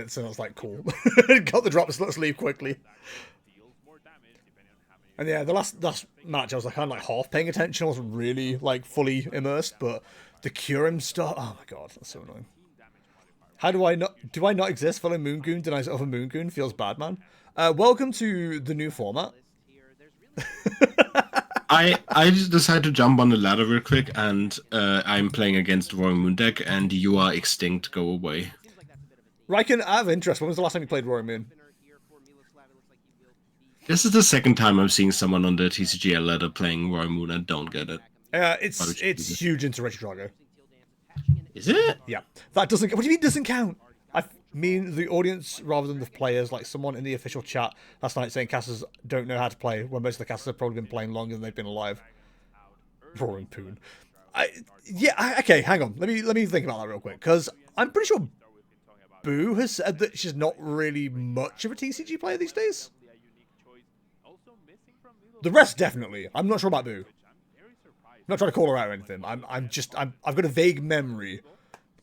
So I was like, cool. Got the drops, let's leave quickly. And yeah, the last match, I was like kind of like half paying attention. I wasn't really like fully immersed, but the Curim stuff, oh my god, that's so annoying. How do I not exist? Fellow Moongoon denies other Moongoon. Feels bad, man. Welcome to the new format. I just decided to jump on the ladder real quick, and I'm playing against the Roaring Moon deck, and you are extinct. Go away. Riken, I have interest. When was the last time you played Roaring Moon? This is the second time I'm seeing someone on the TCG ladder playing Roaring Moon and don't get it. It's huge into Rich Drago. Is it? Yeah. That doesn't... What do you mean doesn't count? I mean the audience rather than the players, like someone in the official chat last night saying casters don't know how to play, when most of the casters have probably been playing longer than they've been alive. Roaring Poon. Okay, hang on. Let me think about that real quick, because I'm pretty sure Boo has said that she's not really much of a TCG player these days. The rest definitely. I'm not sure about Boo. I'm not trying to call her out or anything. I've got a vague memory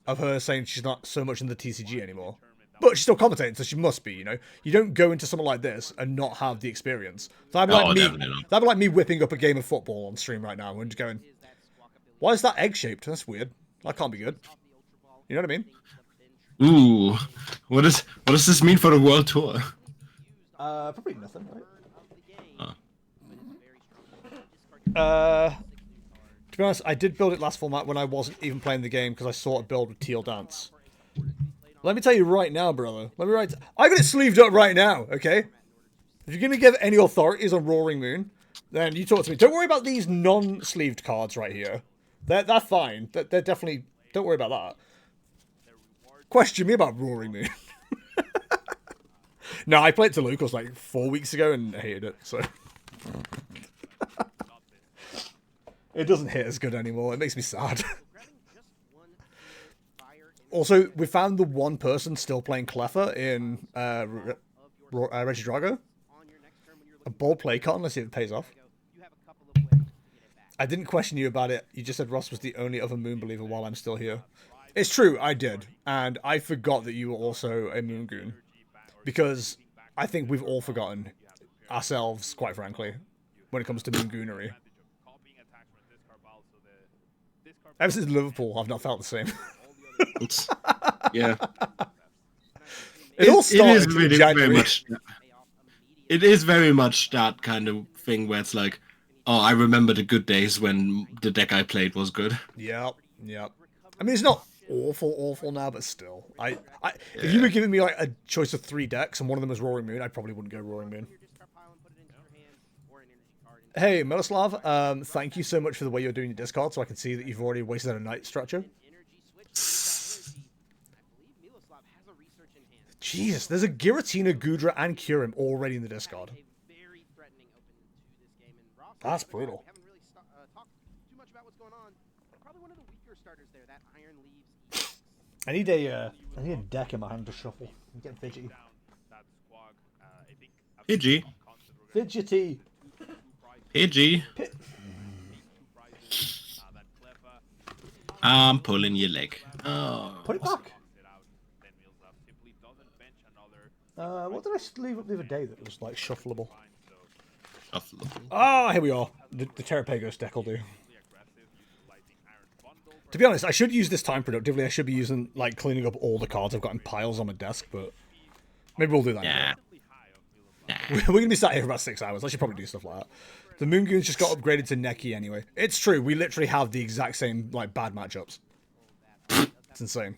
of her saying she's not so much in the TCG anymore. But she's still commentating, so she must be, you know? You don't go into something like this and not have the experience. That'd be like me whipping up a game of football on stream right now and just going, why is that egg-shaped? That's weird. That can't be good. You know what I mean? Ooh. What does this mean for the world tour? Probably nothing, right? To be honest, I did build it last format when I wasn't even playing the game because I saw a build with Teal Dance. Let me tell you right now, brother. I got it sleeved up right now, okay? If you're going to give any authorities on Roaring Moon, then you talk to me. Don't worry about these non-sleeved cards right here. They're fine. They're definitely... Don't worry about that. Question me about Roaring Moon. No, I played to locals like 4 weeks ago and hated it, so... It doesn't hit as good anymore. It makes me sad. Also, we found the one person still playing Cleffa in Reggie Drago. A bold play card, let's see if it pays off. I didn't question you about it. You just said Ross was the only other Moon believer while I'm still here. It's true, I did. And I forgot that you were also a Moongoon. Because I think we've all forgotten ourselves, quite frankly, when it comes to Moongoonery. Ever since Liverpool, I've not felt the same. Yeah. It all started in January. It is very much that kind of thing where it's like, oh, I remember the good days when the deck I played was good. Yep. I mean, it's not awful now, but still. If you were giving me like a choice of 3 decks and one of them was Roaring Moon, I probably wouldn't go Roaring Moon. Hey, Miloslav, thank you so much for the way you're doing your Discord, so I can see that you've already wasted a night structure. Jesus, there's a Giratina, Gudra, and Curim already in the Discord. That's brutal. I need a deck in my hand to shuffle. I'm getting fidgety. Fidgety. Pidgey. I'm pulling your leg. Oh. Put it back. What did I leave up the other day that was like shuffleable? Ah, here we are. The Terrapagos deck will do. To be honest, I should use this time productively. I should be using like cleaning up all the cards I've got in piles on my desk, but maybe we'll do that. Nah. We're gonna be sat here for about 6 hours. I should probably do stuff like that. The Moongoons just got upgraded to Neki anyway. It's true, we literally have the exact same, like, bad matchups. It's insane.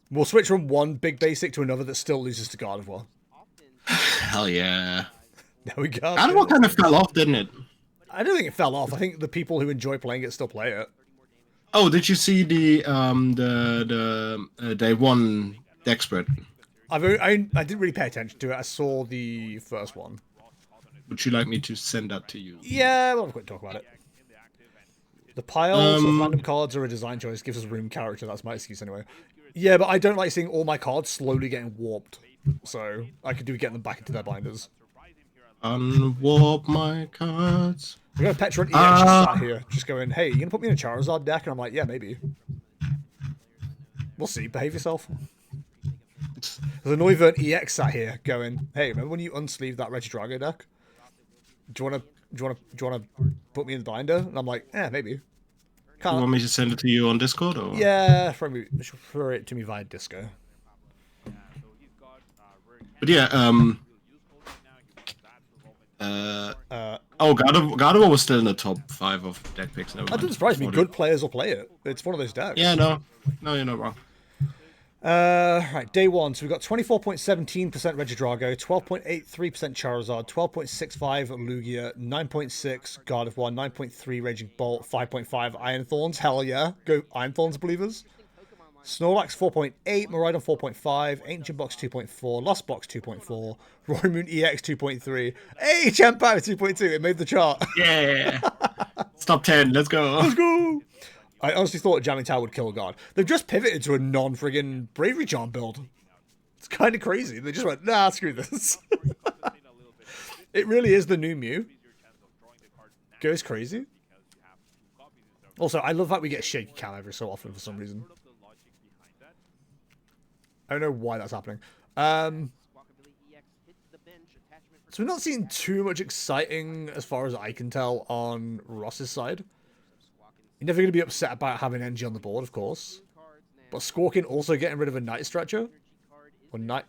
We'll switch from one big basic to another that still loses to God of War. Hell yeah. There we go. God of War kind of fell off, didn't it? I don't think it fell off. I think the people who enjoy playing it still play it. Oh, did you see the day one deck spread? I didn't really pay attention to it. I saw the first one. Would you like me to send that to you? Yeah, we'll have a quick talk about it. The piles of random cards are a design choice. Gives us room character. That's my excuse anyway. Yeah, but I don't like seeing all my cards slowly getting warped. So I could do getting them back into their binders. Unwarp my cards. We got a Petrant EX sat here, just going, hey, you gonna put me in a Charizard deck? And I'm like, yeah, maybe. We'll see. Behave yourself. There's a Noivern EX sat here going, hey, remember when you unsleeved that Regidrago deck? Do you wanna put me in the binder? And I'm like, maybe. You Can't. want me to send it to you on Discord or? Yeah, refer it to me via Disco. But yeah, Gardevoir was still in the top 5 of deck picks. That doesn't surprise me. Good players will play it. It's one of those decks. Yeah, no, you're not wrong. Right, day 1. So we've got 24.17% Regidrago, 12.83% Charizard, 12.65 Lugia, 9.6 Gardevoir, 9.3 Raging Bolt, 5.5 Iron Thorns. Hell yeah. Go Iron Thorns, believers. Snorlax 4.8, Miraidon 4.5, Ancient Box 2.4, Lost Box 2.4, Roy Moon EX 2.3, hey, Champow 2.2, it made the chart. Yeah. It's top 10, let's go. Let's go. I honestly thought Jamming Tower would kill God. They've just pivoted to a non-friggin' Bravery Charm build. It's kind of crazy. They just went, nah, screw this. It really is the new Mew. Goes crazy. Also, I love that we get Shaky Cam every so often for some reason. I don't know why that's happening. So we're not seeing too much exciting, as far as I can tell, on Ross's side. You're never going to be upset about having NG on the board, of course. But Squawkin also getting rid of a Night Stretcher. Or Night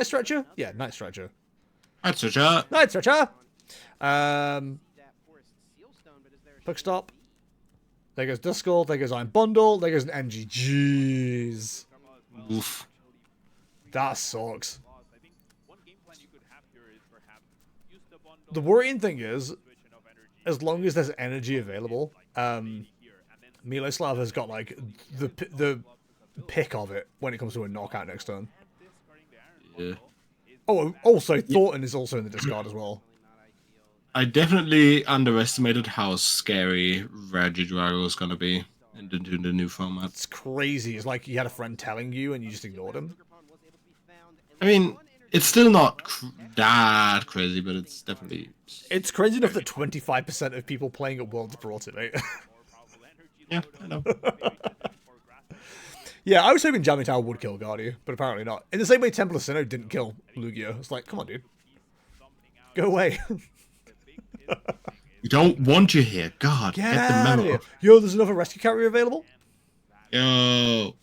Stretcher? Yeah, Night Stretcher. Night Stretcher. Night Stretcher! Pokestop. There goes Duskull. There goes Iron Bundle. There goes an NG. Jeez. Oof. That sucks. The worrying thing is, as long as there's energy available, Miloslav has got like the pick of it when it comes to a knockout next turn. Yeah. Oh, also Thornton is also in the discard as well. I definitely underestimated how scary Regidrago was gonna be in the new format. It's crazy. It's like you had a friend telling you and you just ignored him. I mean, it's still not that crazy, but it's definitely... It's crazy enough that 25% of people playing at Worlds brought it, mate. Yeah, I know. Yeah, I was hoping Jamming Tower would kill Guardia, but apparently not. In the same way Temple of Sinnoh didn't kill Lugia. It's like, come on, dude. Go away. We don't want you here. God, Get the out of memo. here. Yo, there's another rescue carrier available? Yo.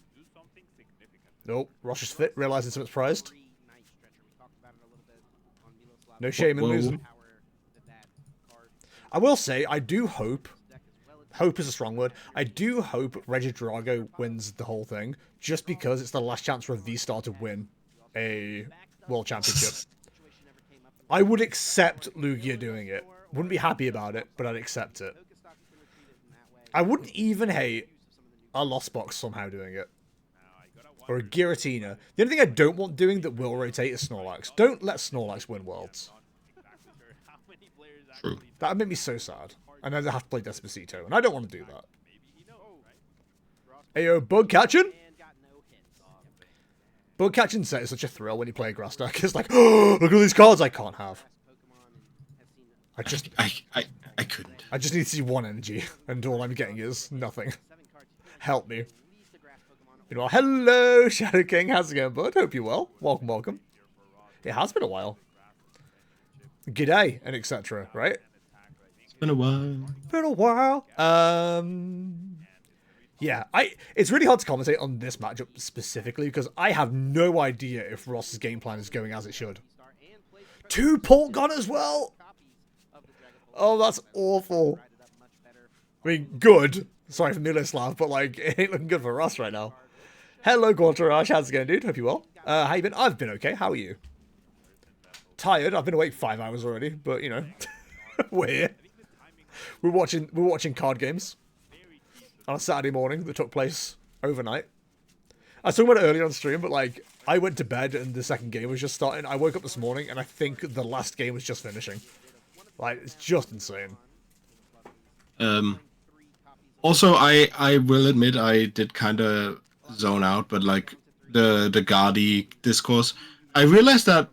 Nope. Rosh is fit, realizing something's prized. No shame in losing. I will say, I do hope... Hope is a strong word. I do hope Regidrago wins the whole thing, just because it's the last chance for a V-Star to win a World Championship. I would accept Lugia doing it. Wouldn't be happy about it, but I'd accept it. I wouldn't even hate a Lost Box somehow doing it. Or a Giratina. The only thing I don't want doing that will rotate is Snorlax. Don't let Snorlax win Worlds. True. That would make me so sad. And then I have to play Despacito, and I don't want to do that. Ayo, Bug Catching? Bug Catching set is such a thrill when you play a grass deck. It's like, oh, look at all these cards I can't have. I couldn't. I just need to see one energy, and all I'm getting is nothing. Help me. You know, hello, Shadow King. How's it going, bud? Hope you're well. Welcome, welcome. It has been a while. G'day, and etc., right? It's been a while. Been a while. Yeah, it's really hard to commentate on this matchup specifically because I have no idea if Ross's game plan is going as it should. 2 Port Gun as well? Oh, that's awful. I mean, good. Sorry for Miloslav, but like, it ain't looking good for Ross right now. Hello, Gortarash. How's it going, dude? Hope you're well. How you been? I've been okay. How are you? Tired. I've been awake 5 hours already, but you know, we're here. We're watching card games on a Saturday morning that took place overnight. I was talking about it earlier on stream, but like, I went to bed and the second game was just starting. I woke up this morning and I think the last game was just finishing. Like, it's just insane. Also, I will admit I did kind of zone out, but like the Guardi discourse, I realized that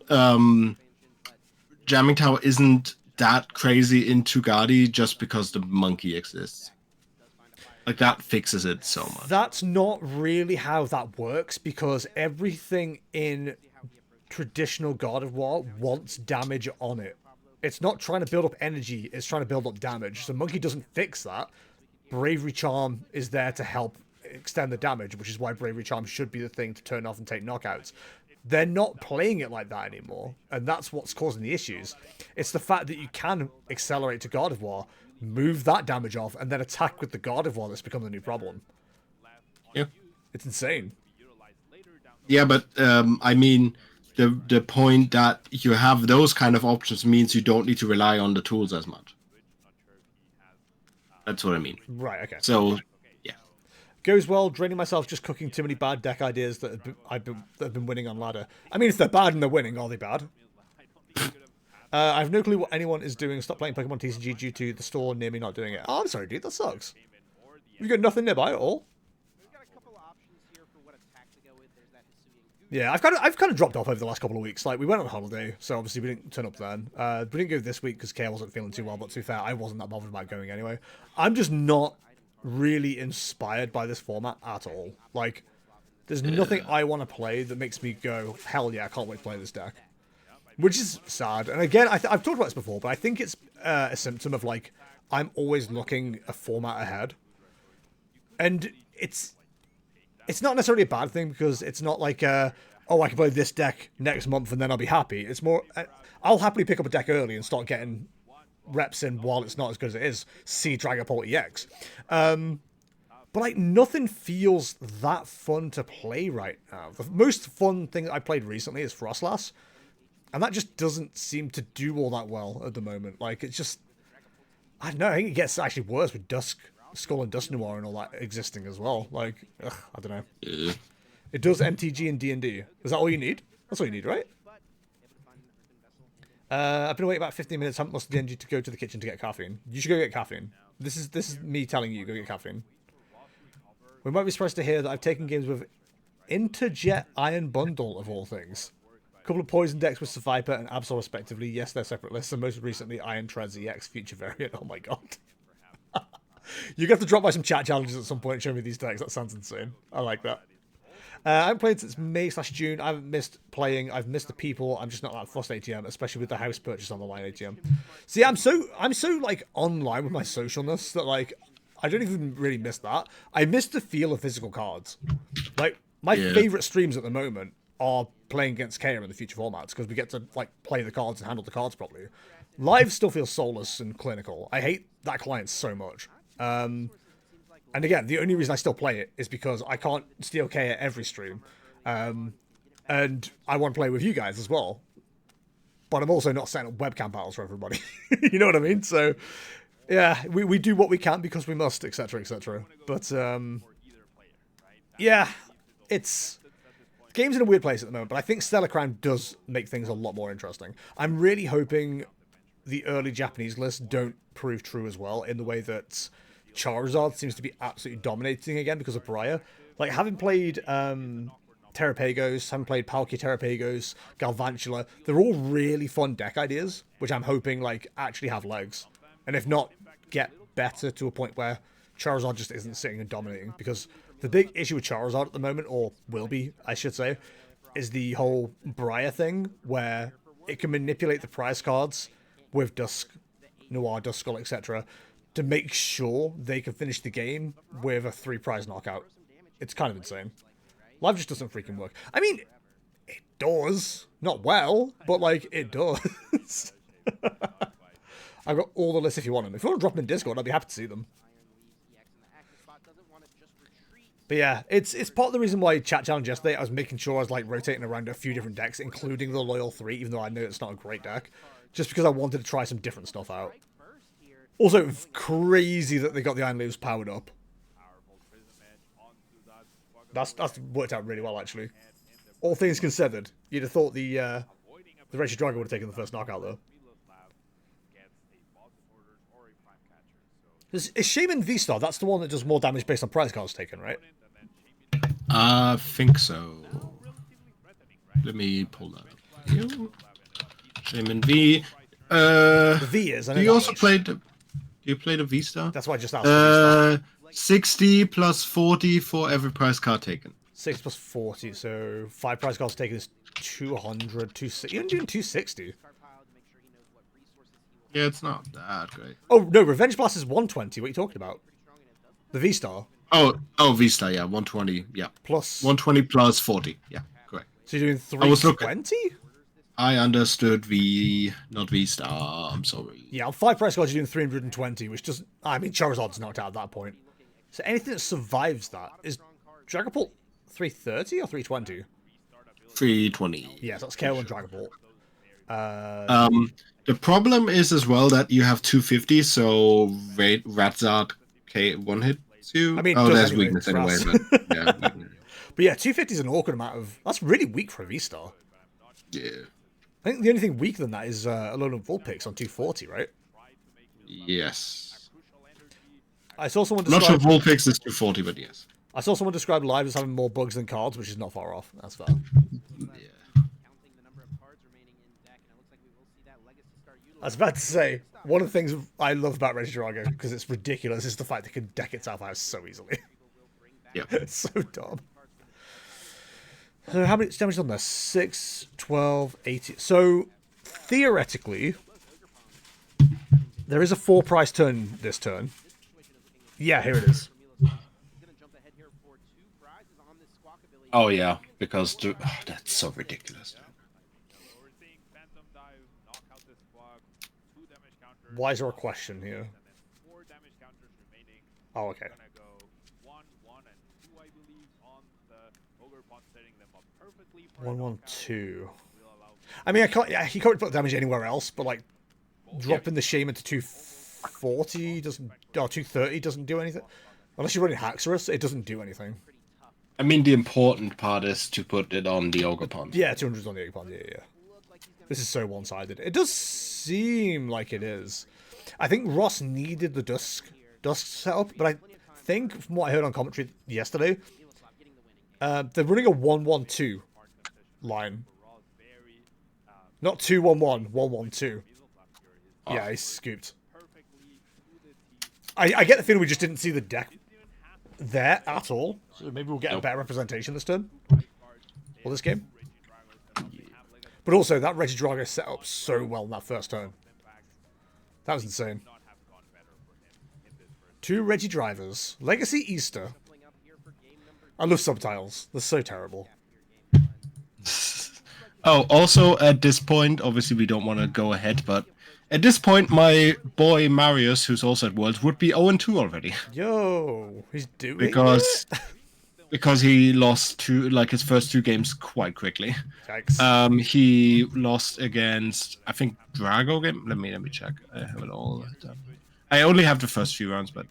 Jamming Tower isn't that crazy into Guardi just because the monkey exists. Like, that fixes it so much. That's not really how that works, because everything in traditional God of War wants damage on it. It's not trying to build up energy, it's trying to build up damage. So Monkey doesn't fix that. Bravery Charm is there to help extend the damage, which is why Bravery Charm should be the thing to turn off and take knockouts. They're not playing it like that anymore, and that's what's causing the issues. It's the fact that you can accelerate to God of War, move that damage off, and then attack with the God of War that's become the new problem. Yeah. It's insane. Yeah, but I mean, the point that you have those kind of options means you don't need to rely on the tools as much. That's what I mean. Right, okay. So, yeah. Goes well, draining myself just cooking too many bad deck ideas that have been winning on ladder. I mean, if they're bad and they're winning, are they bad? I have no clue what anyone is doing. Stop playing Pokemon TCG due to the store near me not doing it. Oh, I'm sorry, dude. That sucks. You've got nothing nearby at all. Yeah, I've kind of dropped off over the last couple of weeks. Like, we went on holiday, so obviously we didn't turn up then. We didn't go this week because Kale wasn't feeling too well, but to be fair, I wasn't that bothered about going anyway. I'm just not really inspired by this format at all. Like, there's nothing I want to play that makes me go, hell yeah, I can't wait to play this deck. Which is sad. And again, I've talked about this before, but I think it's a symptom of, like, I'm always looking a format ahead. And it's not necessarily a bad thing, because it's not like, oh, I can play this deck next month and then I'll be happy. It's more, I'll happily pick up a deck early and start getting reps in while it's not as good as it is. See Dragapult EX. But, like, nothing feels that fun to play right now. The most fun thing I played recently is Frostlass. And that just doesn't seem to do all that well at the moment. Like, it's just, I don't know, I think it gets actually worse with Skull and Dust Noir and all that existing as well. Like, ugh, I don't know. Yeah. It does MTG and D&D. Is that all you need? That's all you need, right? I've been waiting about 15 minutes. Haven't lost the energy to go to the kitchen to get caffeine. You should go get caffeine. This is me telling you, go get caffeine. We might be surprised to hear that I've taken games with Interjet Iron Bundle, of all things. A couple of Poison decks with Survivor and Absol respectively. Yes, they're separate lists, and most recently Iron Treads EX Future Variant. Oh my god. You're going to have to drop by some chat challenges at some point and show me these decks. That sounds insane. I like that. I haven't played since May/June. I haven't missed playing. I've missed the people. I'm just not that fussed ATM, especially with the house purchase on the line ATM. See, I'm so like online with my socialness that, like, I don't even really miss that. I miss the feel of physical cards. Like, my favorite streams at the moment are playing against Kaya in the future formats, because we get to, like, play the cards and handle the cards properly. Live still feels soulless and clinical. I hate that client so much. And again, the only reason I still play it is because I can't steal K at every stream. And I want to play with you guys as well. But I'm also not setting up webcam battles for everybody. You know what I mean? So, yeah, we do what we can because we must, etc., etc. But, yeah, it's... Game's in a weird place at the moment, but I think Stellar Crown does make things a lot more interesting. I'm really hoping the early Japanese lists don't prove true as well, in the way that Charizard seems to be absolutely dominating again because of Briar. Like, having played Terrapagos, having played Palkia Terrapagos, Galvantula, they're all really fun deck ideas, which I'm hoping, like, actually have legs. And if not, get better to a point where Charizard just isn't sitting and dominating, because the big issue with Charizard at the moment, or will be, I should say, is the whole Briar thing, where it can manipulate the prize cards with Dusk Noir, Duskull, etc., to make sure they can finish the game with a 3-prize knockout. It's kind of insane. Live just doesn't freaking work. I mean, it does. Not well, but, like, it does. I've got all the lists if you want them. If you want to drop them in Discord, I'd be happy to see them. But yeah, it's part of the reason why chat challenge yesterday, I was making sure I was, like, rotating around a few different decks, including the Loyal 3, even though I know it's not a great deck, just because I wanted to try some different stuff out. Also, crazy that they got the Iron Leaves powered up. That's worked out really well, actually. All things considered, you'd have thought the Rachel Dragon would have taken the first knockout, though. Is Shaman V-Star, that's the one that does more damage based on prize cards taken, right? I think so. Let me pull that up here. Shaman V. The V is, I know. Do you also play the V-Star? That's why I just asked. 60 plus 40 for every prize card taken. 6 plus 40, so 5 prize cards taken is 200, 260. Even doing 260. Yeah, it's not that great. Oh, no, Revenge Blast is 120. What are you talking about? The V-Star. Oh, Vista, yeah, 120, yeah. Plus... 120 plus 40, yeah, correct. So you're doing 320? I understood not V-Star, I'm sorry. Yeah, on 5 price cards you're doing 320, which doesn't... I mean, Charizard's knocked out at that point. So anything that survives that is Dragapult 330 or 320? 320. Yeah, so that's KO on Dragapult. The problem is as well that you have 250, so Ratzard K1 hits you. I mean, there's anyway, weakness anyway, but yeah. But yeah, 250 is an awkward amount of... That's really weak for a V-Star. Yeah. I think the only thing weaker than that is Alolan Vulpix on 240, right? Yes. I saw someone Not describe... sure Vulpix is 240, but yes. I saw someone describe Live as having more bugs than cards, which is not far off. That's fair. Yeah. I was about to say, one of the things I love about Regidrago, because it's ridiculous, is the fact it can deck itself out so easily. Yeah. It's so dumb. So how much damage on there? 6, 12, 18. So, theoretically, there is a 4 price turn this turn. Yeah, here it is. Oh, yeah, because that's so ridiculous. Why is there a question here? Oh, okay. 1, 1, 2. I mean, he can't put damage anywhere else, but like dropping the Shaman to 240 doesn't, or 230 doesn't do anything. Unless you're running Haxorus, it doesn't do anything. I mean, the important part is to put it on the Ogerpon. Yeah, 200's on the Ogerpon, yeah. This is so one-sided. It does seem like it is. I think Ross needed the Dusk setup, but I think, from what I heard on commentary yesterday, they're running a 1-1-2 line. Not 2-1-1, 1-1-2. Yeah, he's scooped. I get the feeling we just didn't see the deck there at all. So maybe we'll get a better representation this turn. Or this game. But also, that Regidrago set up so well in that first turn. That was insane. 2 Regidrivers. Legacy Easter. I love subtitles. They're so terrible. Oh, also at this point, obviously we don't want to go ahead, but at this point, my boy Marius, who's also at Worlds, would be 0-2 already. Yo, he's doing because he lost his first 2 games quite quickly. Yikes. He lost against, I think, Drago game. Let me check. I have it all. I only have the first few rounds, but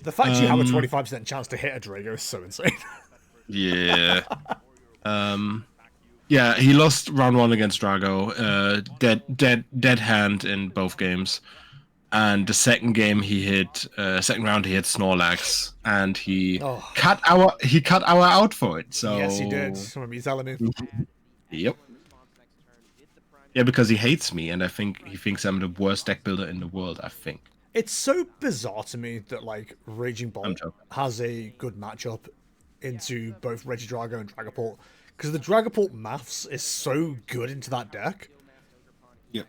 the fact you have a 25% chance to hit a Drago is so insane. Yeah. Yeah, he lost round 1 against Drago. Dead hand in both games. And the second game second round he hit Snorlax, and he cut our out for it. So yes, he did. Remember you telling me? Yep. Yeah, because he hates me, and I think he thinks I'm the worst deck builder in the world. I think it's so bizarre to me that like Raging Bolt has a good matchup into both Regidrago and Dragapult, because the Dragapult maths is so good into that deck. Yep.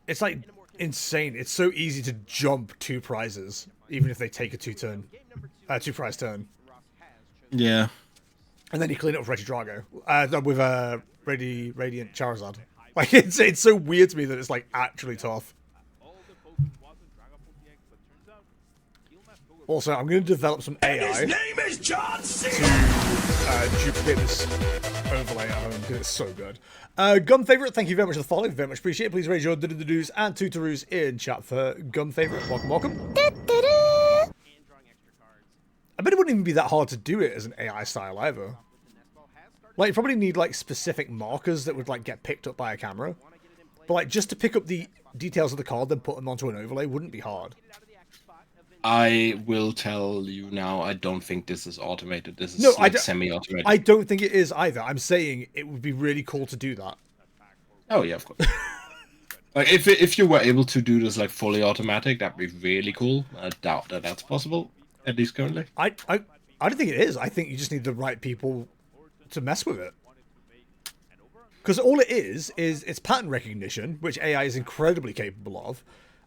It's like insane. It's so easy to jump 2 prizes, even if they take a 2 prize turn. Yeah. And then you clean it with Regidrago. With Radiant Charizard. Like it's so weird to me that it's like actually tough. Also, I'm going to develop some AI His name is John C. to duplicate this overlay at home because it's so good. Gun Favorite, thank you very much for the follow. Very much appreciate it. Please raise your do-do-do-dos and tutorus in chat for Gun Favorite. Welcome, welcome. I bet it wouldn't even be that hard to do it as an AI style either. Like, you probably need like specific markers that would like get picked up by a camera. But like, just to pick up the details of the card, then put them onto an overlay wouldn't be hard. I will tell you now, I don't think this is automated. This is semi-automated. I don't think it is either. I'm saying it would be really cool to do that. Oh yeah, of course. Like if you were able to do this like fully automatic, that'd be really cool. I doubt that that's possible. at least currently. I don't think it is. I think you just need the right people to mess with it. Because all it is it's pattern recognition, which AI is incredibly capable of,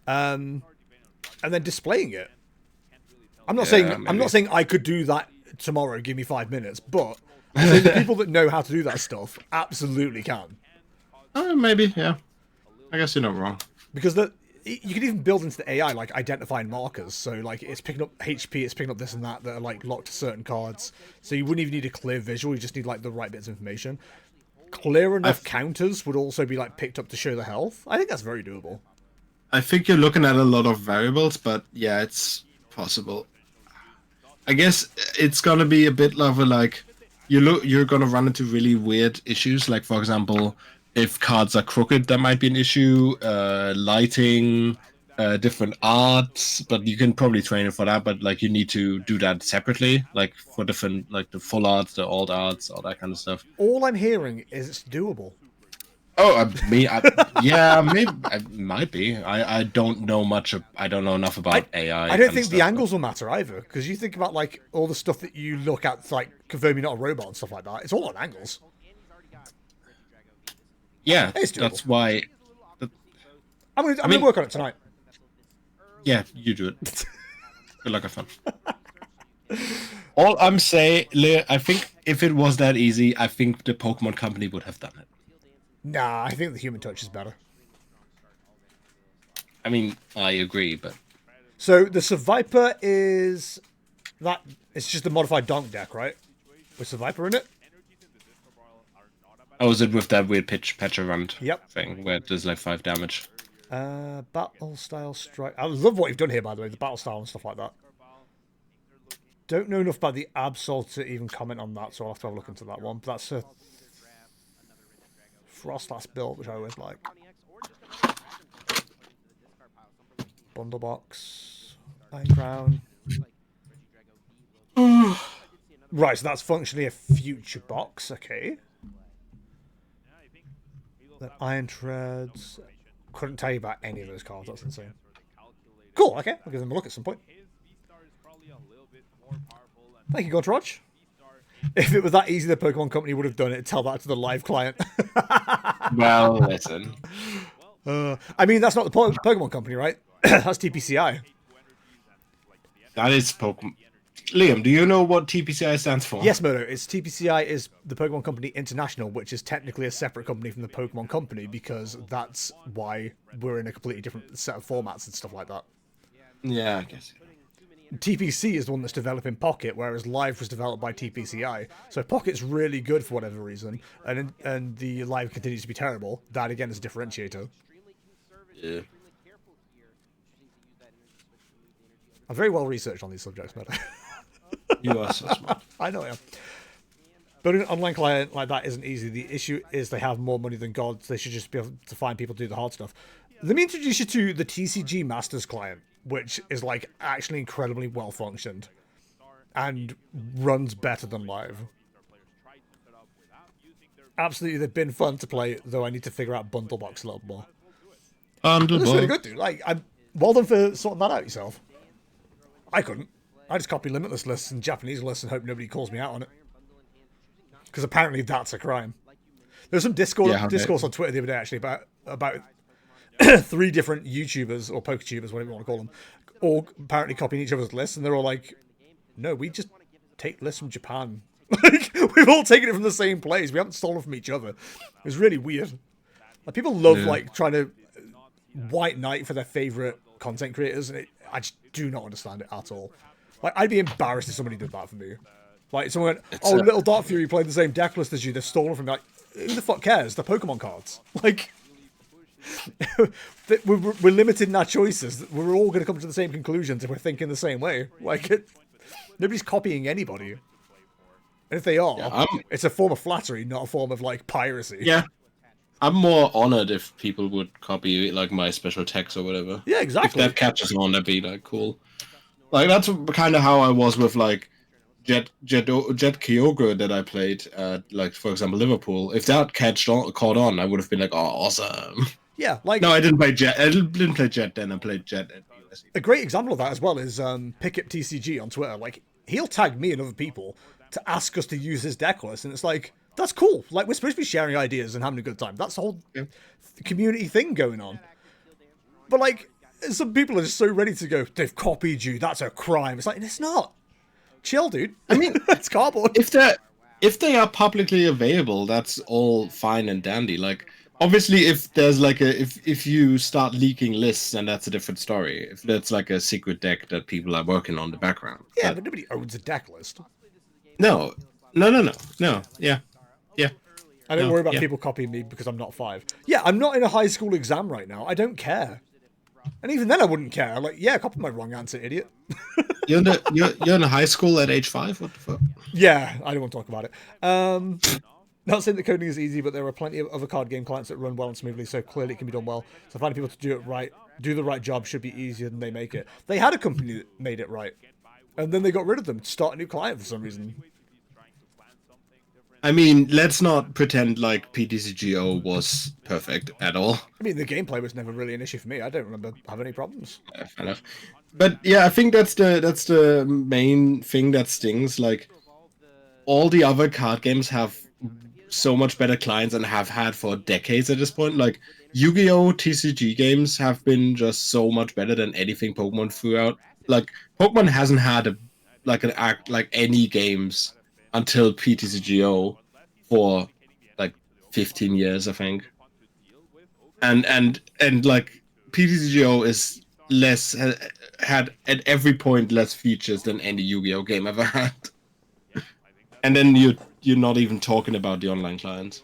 and then displaying it. I'm not saying I could do that tomorrow. Give me 5 minutes, but I'm saying the people that know how to do that stuff absolutely can. Maybe, yeah. I guess you're not wrong. Because you can even build into the AI like identifying markers. So like it's picking up HP, it's picking up this and that are like locked to certain cards. So you wouldn't even need a clear visual. You just need like the right bits of information. Clear enough counters would also be like picked up to show the health. I think that's very doable. I think you're looking at a lot of variables, but yeah, it's possible. I guess it's gonna be a bit of a like you're gonna run into really weird issues. Like for example, if cards are crooked, that might be an issue. Lighting, different arts, but you can probably train it for that. But like you need to do that separately, like for different, like the full arts, the alt arts, all that kind of stuff. All I'm hearing is it's doable. Oh, yeah, maybe it might be. I don't know much. I don't know enough about AI. I don't think the angles will matter either, because you think about like all the stuff that you look at, like confirm you're not a robot and stuff like that. It's all on angles. Yeah, that's why. I'm gonna work on it tonight. Yeah, you do it. Good luck, have fun. All I'm saying, I think if it was that easy, I think the Pokemon Company would have done it. Nah, I think the human touch is better. I mean, I agree, but... So, the Survivor is... that. It's just a modified Donk deck, right? With Survivor in it? Oh, is it with that weird Petrarund Yep. thing, where it does like 5 damage? Battle Style Strike... I love what you've done here, by the way, the Battle Style and stuff like that. Don't know enough about the Absol to even comment on that, so I'll have to have a look into that one. But that's a... Frostlass build, which I always like. Bundle box. Iron Crown. Right, so that's functionally a future box, okay. Then Iron Treads. Couldn't tell you about any of those cards, that's insane. Cool, okay, I'll give them a look at some point. Thank you, Godrodge. If it was that easy, the Pokemon Company would have done it. Tell that to the live client. Well, listen. I mean, that's not the Pokemon Company, right? That's TPCI. That is Pokemon. Liam, do you know what TPCI stands for? Yes, Murdo. It's TPCI is the Pokemon Company International, which is technically a separate company from the Pokemon Company, because that's why we're in a completely different set of formats and stuff like that. Yeah, I guess. TPC is the one that's developing Pocket, whereas Live was developed by TPCI. So Pocket's really good for whatever reason, and the Live continues to be terrible. That again is a differentiator. Yeah. I'm very well researched on these subjects, man. You are so smart. I know I am. Building an online client like that isn't easy. The issue is they have more money than gods. They should just be able to find people to do the hard stuff. Let me introduce you to the TCG Masters client, which is like actually incredibly well functioned and runs better than Live. Absolutely, they've been fun to play, though I need to figure out Bundle Box a little more. It's really good, dude. Like, well done for sorting that out yourself. I couldn't. I just copy Limitless lists and Japanese lists and hope nobody calls me out on it. Because apparently that's a crime. There's some discourse on Twitter the other day actually about 3 different YouTubers or PokeTubers, whatever you want to call them, all apparently copying each other's lists, and they're all like, "No, we just take lists from Japan. Like we've all taken it from the same place. We haven't stolen from each other." It was really weird. Like people love like trying to white knight for their favorite content creators, and I just do not understand it at all. Like I'd be embarrassed if somebody did that for me. Like someone went, "Oh, Little Dark Fury played the same deck list as you. They've stolen from me." Like, who the fuck cares? They're Pokemon cards. Like. We're limited in our choices. We're all going to come to the same conclusions if we're thinking the same way. Like, nobody's copying anybody. And if they are, it's a form of flattery, not a form of, like, piracy. Yeah. I'm more honored if people would copy, like, my special text or whatever. Yeah, exactly. If that catches on, that'd be, like, cool. Like, that's kind of how I was with, like, Jet Kyogre that I played at, like, for example, Liverpool. If that caught on, I would have been like, oh, awesome. Yeah, like... No, I didn't play Jet. I didn't play Jet then. I played Jet at A great example of that as well is Pick Up TCG on Twitter. Like, he'll tag me and other people to ask us to use his deck list, and it's like, that's cool. Like, we're supposed to be sharing ideas and having a good time. That's the whole community thing going on. But, like, some people are just so ready to go, they've copied you, that's a crime. It's like, it's not. Chill, dude. I mean, it's cardboard. If they are publicly available, that's all fine and dandy. Like, obviously, if there's like if you start leaking lists, then that's a different story. If that's like a secret deck that people are working on in the background. Yeah, but nobody owns a deck list. No. Yeah. I don't worry about people copying me because I'm not 5. Yeah, I'm not in a high school exam right now. I don't care. And even then, I wouldn't care. Like, yeah, copy my wrong answer, idiot. You're in high school at age 5? What the fuck? Yeah, I don't want to talk about it. Not saying that coding is easy, but there are plenty of other card game clients that run well and smoothly, so clearly it can be done well. So finding people to do the right job should be easier than they make it. They had a company that made it right, and then they got rid of them to start a new client for some reason. I mean, let's not pretend like PTCGO was perfect at all. I mean, the gameplay was never really an issue for me. I don't remember having any problems. Yeah, fair enough. But yeah, I think that's the main thing that stings. Like, all the other card games have so much better clients and have had for decades at this point. Like, Yu-Gi-Oh! TCG games have been just so much better than anything Pokemon threw out. Like, Pokemon hasn't had any games until PTCGO for like 15 years, I think. And like, PTCGO is had at every point less features than any Yu-Gi-Oh! Game ever had. And then you're not even talking about the online clients.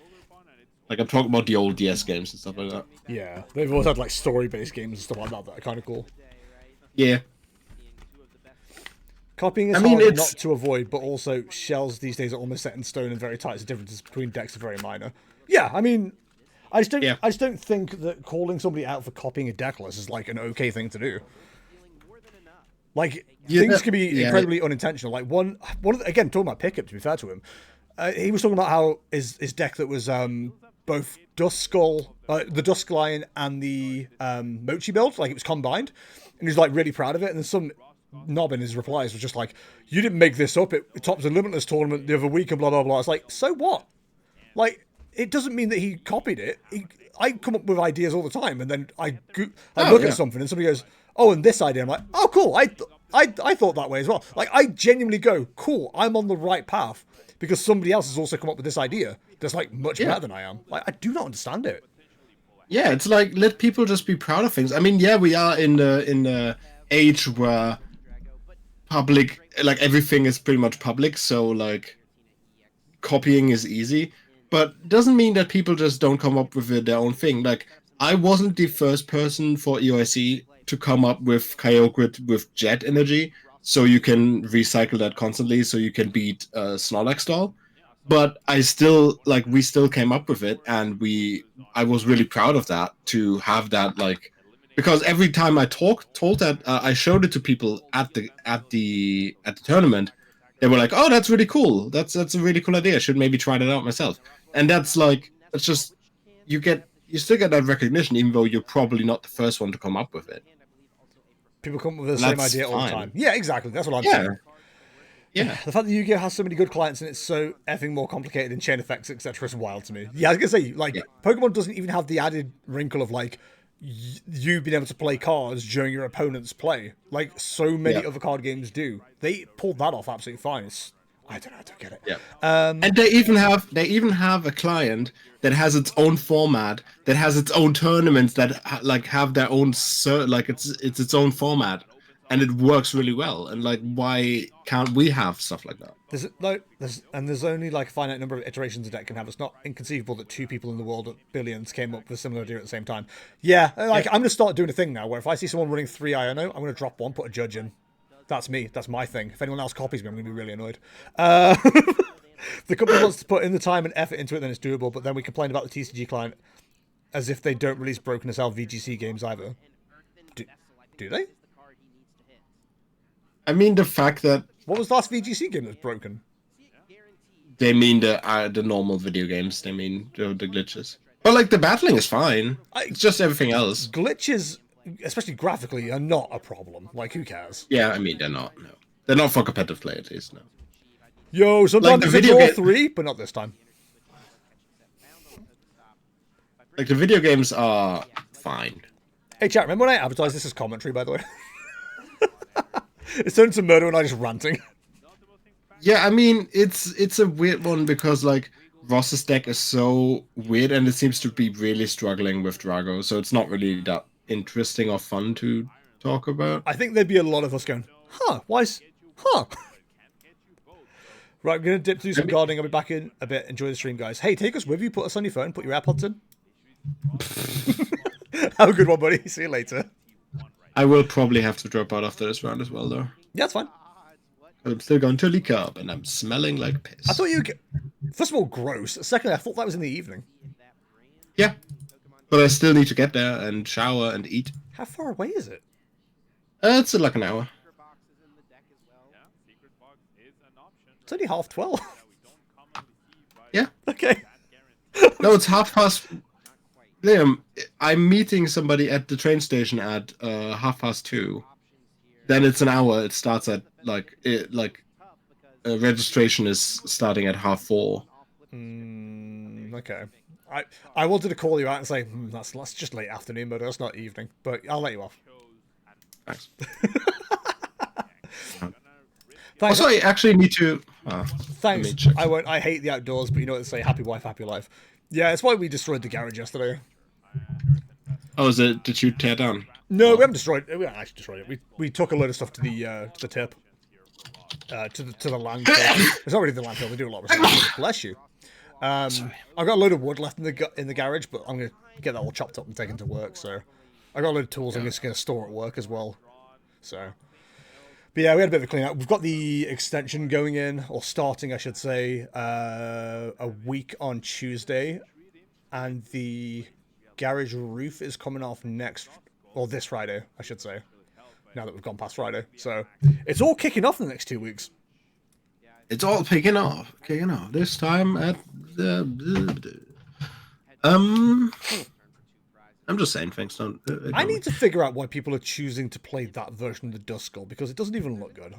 Like, I'm talking about the old DS games and stuff like that. Yeah, they've always had like story-based games and stuff like that that are kind of cool. Yeah. Copying is hard not to avoid, but also shells these days are almost set in stone and very tight. The differences between decks are very minor. Yeah, I mean, I just don't think that calling somebody out for copying a deck list is like an okay thing to do. Like, things can be incredibly unintentional. Like one again, talking about Pickup, to be fair to him, he was talking about how his deck that was both the Dusk Lion and the Mochi build, like, it was combined, and he was like really proud of it. And then some knob in his replies was just like, "You didn't make this up. It topped a Limitless tournament the other week and blah blah blah." It's like, so what? Like, it doesn't mean that he copied it. I come up with ideas all the time, and then I look at something and somebody goes, "Oh, and this idea." I'm like, "Oh, cool. I thought that way as well." Like, I genuinely go, "Cool. I'm on the right path because somebody else has also come up with this idea that's like much better than I am." Like, I do not understand it. Yeah, it's like, let people just be proud of things. I mean, yeah, we are in the age where public, like, everything is pretty much public, so like, copying is easy, but doesn't mean that people just don't come up with their own thing. Like, I wasn't the first person for EOIC to come up with Kyogre with jet energy, so you can recycle that constantly, so you can beat Snorlax stall. But we still came up with it, and I was really proud of that, to have that, like, because every time I told that, I showed it to people at the tournament, they were like, "Oh, that's really cool. That's a really cool idea. I should maybe try that out myself." And that's like, it's just, you still get that recognition, even though you're probably not the first one to come up with it. People come up with the same idea all the time. Yeah, exactly. That's what I'm saying. Yeah. The fact that Yu-Gi-Oh! Has so many good clients and it's so effing more complicated than chain effects, etc. is wild to me. Yeah, I was gonna say, like, Pokemon doesn't even have the added wrinkle of, like, you being able to play cards during your opponent's play, like so many other card games do. They pulled that off absolutely fine. I don't get it. Yeah. And they even have a client that has its own format, that has its own tournaments that like have their own it's its own format, and it works really well. And like, why can't we have stuff like that? There's only like a finite number of iterations a deck can have. It's not inconceivable that 2 people in the world at billions came up with a similar idea at the same time. Yeah, like, I'm gonna start doing a thing now where if I see someone running 3 Iono, I'm gonna drop one, put a judge in. That's me. That's my thing. If anyone else copies me, I'm gonna be really annoyed. The company wants to put in the time and effort into it, then it's doable. But then we complain about the TCG client as if they don't release broken as hell VGC games either. Do they? I mean, the fact that... What was the last VGC game that was broken? They mean the normal video games. They mean the glitches. But like, the battling is fine. It's just everything else. Glitches especially graphically, are not a problem. Like, who cares? Yeah, I mean, they're not. No, they're not for competitive play at least. No. Yo, sometimes it's a draw 3, but not this time. Like the video games are fine. Hey chat, remember when I advertised this as commentary, by the way? It's turned into murder and I just ranting. Yeah, I mean, it's a weird one because like Ross's deck is so weird and it seems to be really struggling with Drago, so it's not really that interesting or fun to talk about. I think there'd be a lot of us going, huh, huh. Right, I'm going to dip through some gardening. I'll be back in a bit. Enjoy the stream, guys. Hey, take us with you. Put us on your phone. Put your AirPods in. Have a good one, buddy. See you later. I will probably have to drop out after this round as well, though. Yeah, that's fine. I'm still going to leak up, and I'm smelling like piss. I thought you would First of all, gross. Secondly, I thought that was in the evening. Yeah. But I still need to get there and shower and eat. How far away is it? It's like an hour. It's only 12:30. Yeah. Okay. No, it's past. Liam, I'm meeting somebody at the train station at 2:30. Then it's an hour. It starts at registration is starting at 4:30. Okay. I wanted to call you out and say that's just late afternoon, but that's not evening. But I'll let you off. Thanks. Thanks. Also, I actually need to. Thanks. I won't. I hate the outdoors, but you know what they say: happy wife, happy life. Yeah, it's why we destroyed the garage yesterday. Oh, is it? Did you tear down? No, we haven't destroyed it. We haven't actually destroyed it. We took a load of stuff to the tip, to the landfill. It's not really the landfill. They do a lot of recycling. Bless you. I've got a load of wood left in the garage, but I'm gonna get that all chopped up and taken to work. So I got a load of tools I'm just gonna store at work as well. So, but yeah, we had a bit of a clean out. We've got the extension going in, or starting, I should say, a week on Tuesday, and the garage roof is coming off this Friday, I should say. Now that we've gone past Friday, so it's all kicking off in the next 2 weeks. It's all kicking off. This time at the. I'm just saying things. Don't. I need to figure out why people are choosing to play that version of the Dust Skull, because it doesn't even look good.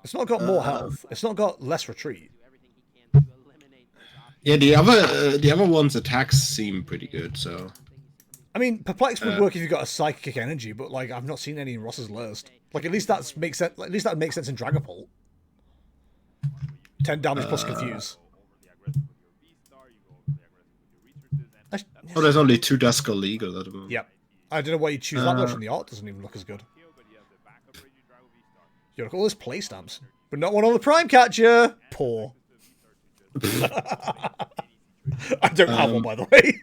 It's not got more health. It's not got less retreat. Yeah, the other one's attacks seem pretty good. So. I mean, Perplex would work if you got a psychic energy, but like I've not seen any in Ross's list. Like at least that makes sense. At least that makes sense in Dragapult. 10 damage plus confuse. Oh, there's only 2 Duskull legal at the moment. Yep. I don't know why you choose that version. The art doesn't even look as good. You look at all those play stamps, but not one on the Prime Catcher. Poor. I don't have one, by the way.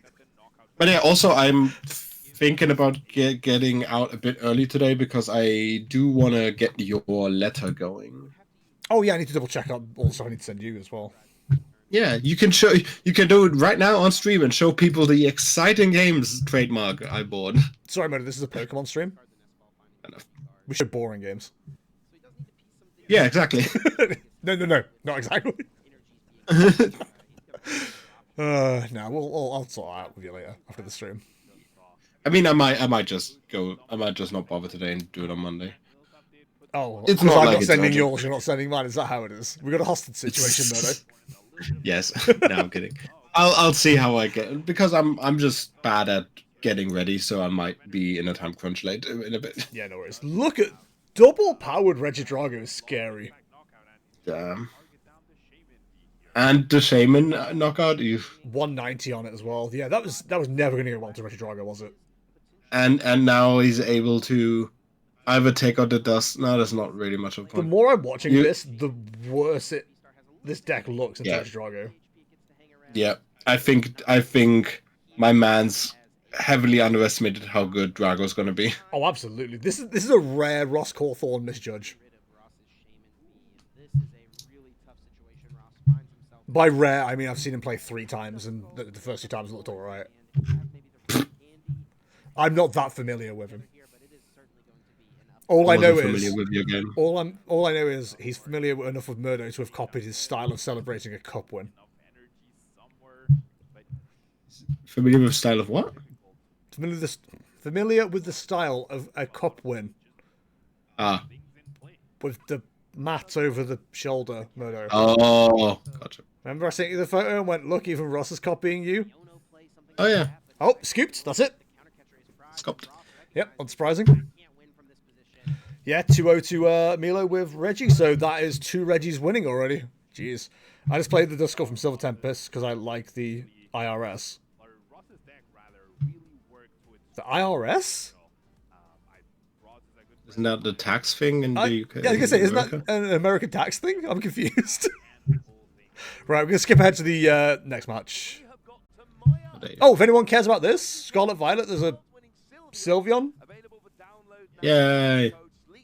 But yeah, also I'm thinking about getting out a bit early today because I do want to get your letter going. Oh yeah, I need to double check out all the stuff I need to send you as well. Yeah, you can do it right now on stream and show people the exciting games trademark I bought. Sorry, Moda, this is a Pokemon stream. We show boring games. Yeah, exactly. No, not exactly. No, I'll sort that out with you later after the stream. I mean, I might just not bother today and do it on Monday. Oh, it's not I'm like not it's sending urgent. yours, you're not sending mine. Is that how it is? We got a hostage situation, though. Yes. No, I'm kidding. I'll see how I get, because I'm just bad at getting ready, so I might be in a time crunch late in a bit. Yeah, no worries. Look at double powered Regidrago is scary. Damn. And the Shaman knockout, 190 on it as well. Yeah, that was never going to go well to Regidrago, was it? And now he's able to either take out the dust. No, that's not really much of a point. The more I'm watching this, the worse this deck looks in Regidrago. Yeah, I think my man's heavily underestimated how good Drago's going to be. Oh, absolutely. This is a rare Ross Cawthon misjudge. By rare, I mean I've seen him play 3 times, and the first 2 times looked alright. I'm not that familiar with him. All I know is he's familiar enough with Murdo to have copied his style of celebrating a cup win. Familiar with style of what? Familiar with the style of a cup win. Ah. With the mat over the shoulder, Modo. Oh, gotcha. Remember I sent you the photo and went, look, even Ross is copying you? Oh, yeah. Oh, scooped. That's it. Scooped. Yep, unsurprising. Yeah, 2-0 to Milo with Reggie, so that is 2 Reggies winning already. Jeez. I just played the Dust Skull from Silver Tempest because I like the IRS. The IRS? Isn't that the tax thing in the UK? Yeah, I was gonna say, isn't that an American tax thing? I'm confused. Right, we're gonna skip ahead to the next match. Oh, if anyone cares about this, Scarlet Violet, there's a Sylveon. Yay!